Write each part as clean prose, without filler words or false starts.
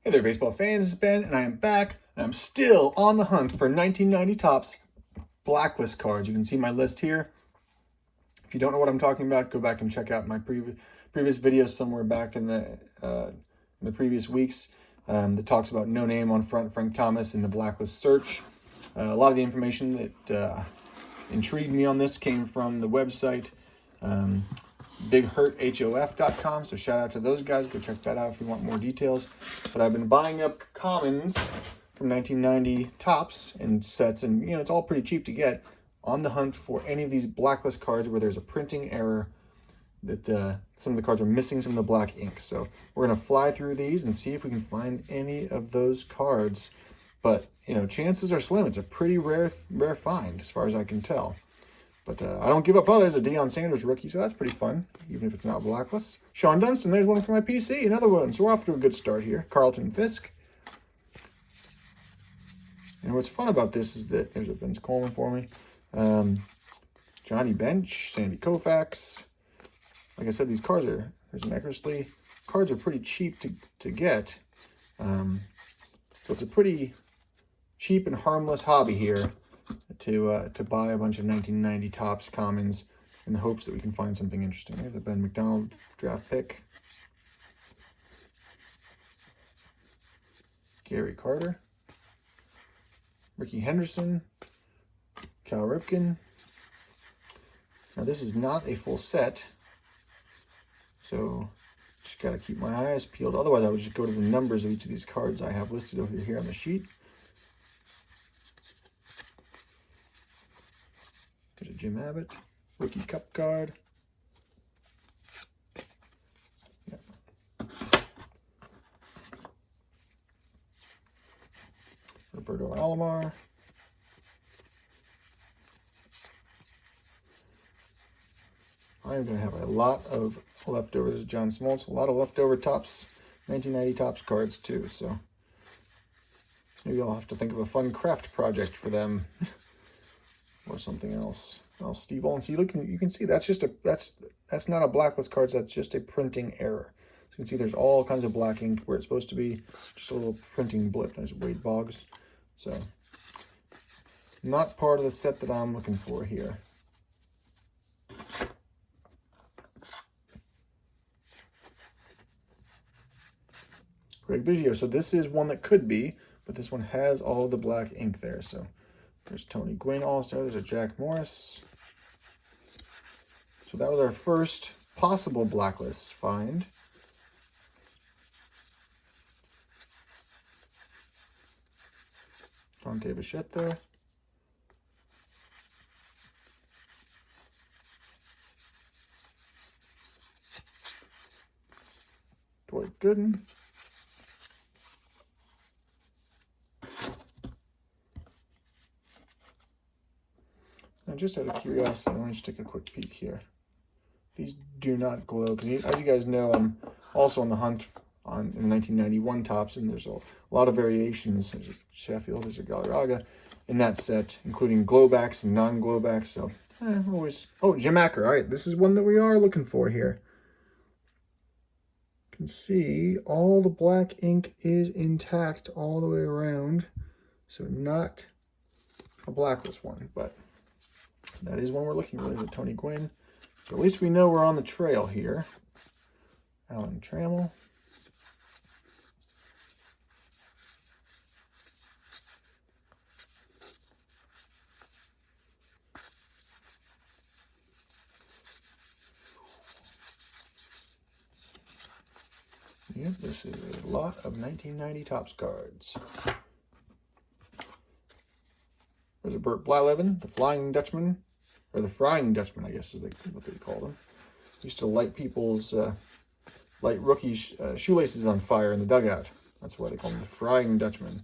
Hey there, baseball fans. It's Ben, and I am back, and I'm still on the hunt for 1990 Topps Blacklist cards. You can see my list here. If you don't know what I'm talking about, go back and check out my previous videos somewhere back in the previous weeks that talks about No Name on front, Frank Thomas, and the Blacklist search. A lot of the information that intrigued me on this came from the website BigHurtHof.com. So shout out to those guys. Go check that out if you want more details. But I've been buying up commons from 1990 Topps and sets, and it's all pretty cheap to get. On the hunt for any of these Blacklist cards where there's a printing error, that some of the cards are missing some of the black ink. So we're gonna fly through these and see if we can find any of those cards. But chances are slim. It's a pretty rare find as far as I can tell. But I don't give up. Oh, there's a Deion Sanders rookie, so that's pretty fun, even if it's not Blacklist. Sean Dunston, there's one for my PC, another one. So we're off to a good start here. Carlton Fisk. And what's fun about this is that there's a Vince Coleman for me. Johnny Bench, Sandy Koufax. Like I said, these cards there's an Eckersley. Cards are pretty cheap to get. So it's a pretty cheap and harmless hobby here to buy a bunch of 1990 Topps commons in the hopes that we can find something interesting. There's a Ben McDonald draft pick. Gary Carter. Ricky Henderson. Cal Ripken. Now this is not a full set, so just got to keep my eyes peeled. Otherwise, I would just go to the numbers of each of these cards I have listed over here on the sheet. There's a Jim Abbott, rookie cup card. Yep. Roberto Alomar. I'm going to have a lot of leftovers. John Smoltz, a lot of leftover Topps, 1990 Topps cards too. So maybe I'll have to think of a fun craft project for them or something else. Oh, Steve Olin. See, look, you can see that's just that's not a Blacklist card. That's just a printing error. So you can see there's all kinds of black ink where it's supposed to be just a little printing blip. There's Wade Boggs. So not part of the set that I'm looking for here. Greg Biggio. So this is one that could be, but this one has all of the black ink there. So there's Tony Gwynn All-Star. There's a Jack Morris. So that was our first possible Blacklist find. Dante Bichette there. Dwight Gooden. Now, just out of curiosity, let me just take a quick peek here. These do not glow. As you guys know, I'm also on the hunt in 1991 Topps, and there's a lot of variations. There's a Sheffield, there's a Galarraga in that set, including glowbacks and non-glowbacks. So, always... Oh, Jim Acker. All right, this is one that we are looking for here. You can see all the black ink is intact all the way around. So not a Blacklist one, but... that is one we're looking for, with Tony Gwynn. So at least we know we're on the trail here. Alan Trammell. Yep, this is a lot of 1990 Topps cards. There's a Burt Blyleven, the Flying Dutchman, or the Frying Dutchman, I guess is what they called him. Used to light people's, light rookies' shoelaces on fire in the dugout. That's why they call him the Frying Dutchman.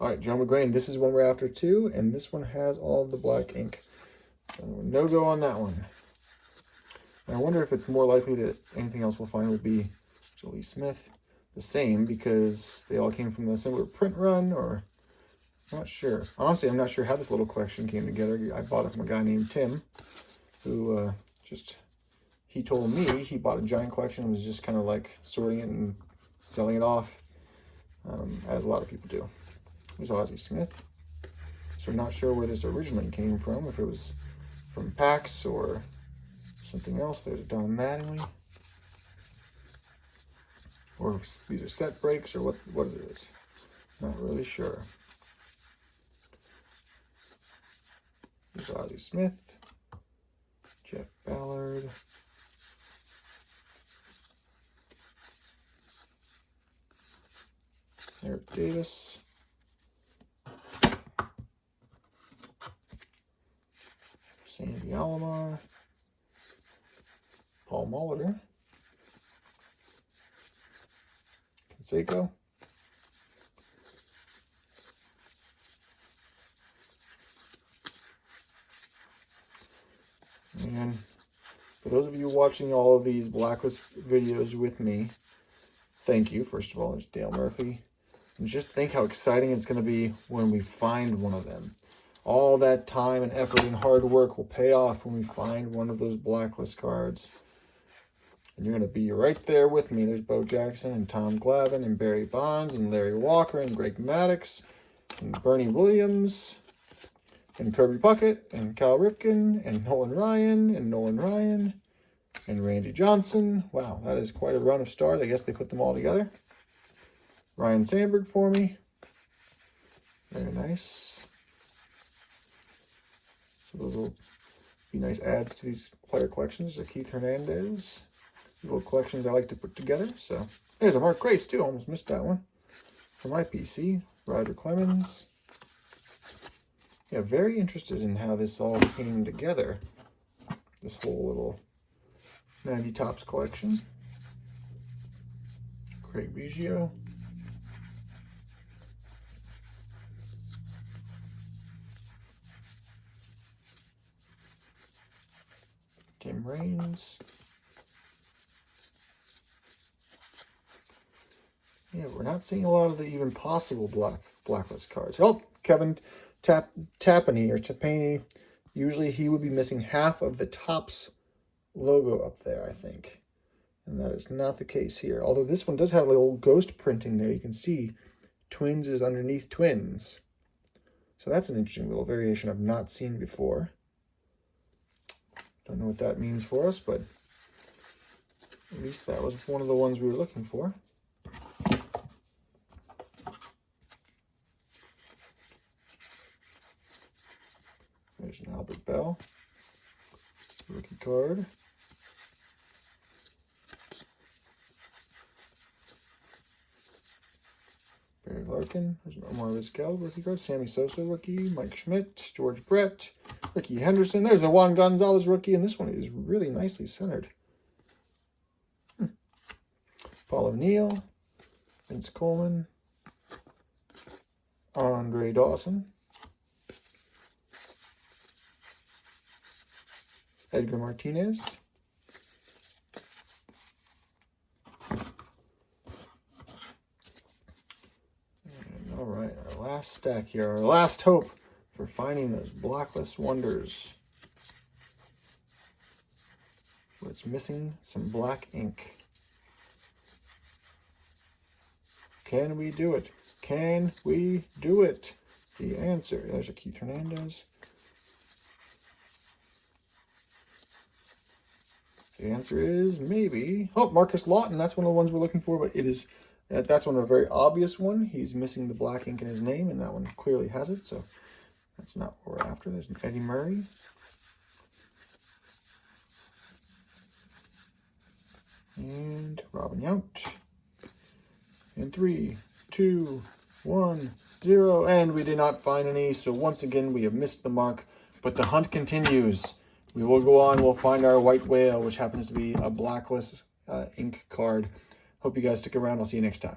All right, Joe McGrain, this is one we're after too, and this one has all of the black ink. So no go on that one. I wonder if it's more likely that anything else we'll find would be Jolie Smith. The same, because they all came from a similar print run, or I'm not sure. Honestly, I'm not sure how this little collection came together. I bought it from a guy named Tim. who he told me he bought a giant collection and was just kind of like sorting it and selling it off, as a lot of people do. Here's Ozzie Smith. So I'm not sure where this originally came from, if it was from PAX or something else. There's a Don Mattingly. Or if these are set breaks or what it is. Not really sure. There's Ozzie Smith. Jeff Ballard. Eric Davis. Sandy Alomar. Paul Molitor. Canseco. And for those of you watching all of these Blacklist videos with me, thank you. First of all, there's Dale Murphy. And just think how exciting it's going to be when we find one of them. All that time and effort and hard work will pay off when we find one of those Blacklist cards. And you're going to be right there with me. There's Bo Jackson and Tom Glavine and Barry Bonds and Larry Walker and Greg Maddux and Bernie Williams and Kirby Puckett and Cal Ripken and Nolan Ryan and Randy Johnson. Wow, that is quite a run of stars. I guess they put them all together. Ryan Sandberg for me. Very nice. So those will be nice adds to these player collections. There's a Keith Hernandez. These little collections I like to put together. So there's a Mark Grace too. Almost missed that one. For my PC, Roger Clemens. Yeah, very interested in how this all came together. This whole little 90 Topps collection. Craig Biggio. Tim Raines. Yeah, we're not seeing a lot of the even possible Blacklist cards. Oh, Kevin Tapani. Usually he would be missing half of the Topps logo up there, I think. And that is not the case here. Although this one does have a little ghost printing there. You can see Twins is underneath Twins. So that's an interesting little variation I've not seen before. Don't know what that means for us, but at least that was one of the ones we were looking for. There's an Albert Bell rookie card. Barry Larkin. There's an Omar Vizquel rookie card. Sammy Sosa rookie. Mike Schmidt. George Brett. Ricky Henderson. There's a Juan Gonzalez rookie, and this one is really nicely centered. Paul O'Neill. Vince Coleman. Andre Dawson. Edgar Martinez. And all right, our last stack here, our last hope for finding those Blacklist wonders. Where it's missing some black ink. Can we do it? Can we do it? The answer, there's a Keith Hernandez. The answer is maybe. Oh, Marcus Lawton. That's one of the ones we're looking for, but it is. That's one of a very obvious one. He's missing the black ink in his name, and that one clearly has it. So that's not what we're after. There's an Eddie Murray. And Robin Yount. And 3, 2, 1, 0. And we did not find any. So once again, we have missed the mark. But the hunt continues. We will go on. We'll find our white whale, which happens to be a Blacklist ink card. Hope you guys stick around. I'll see you next time.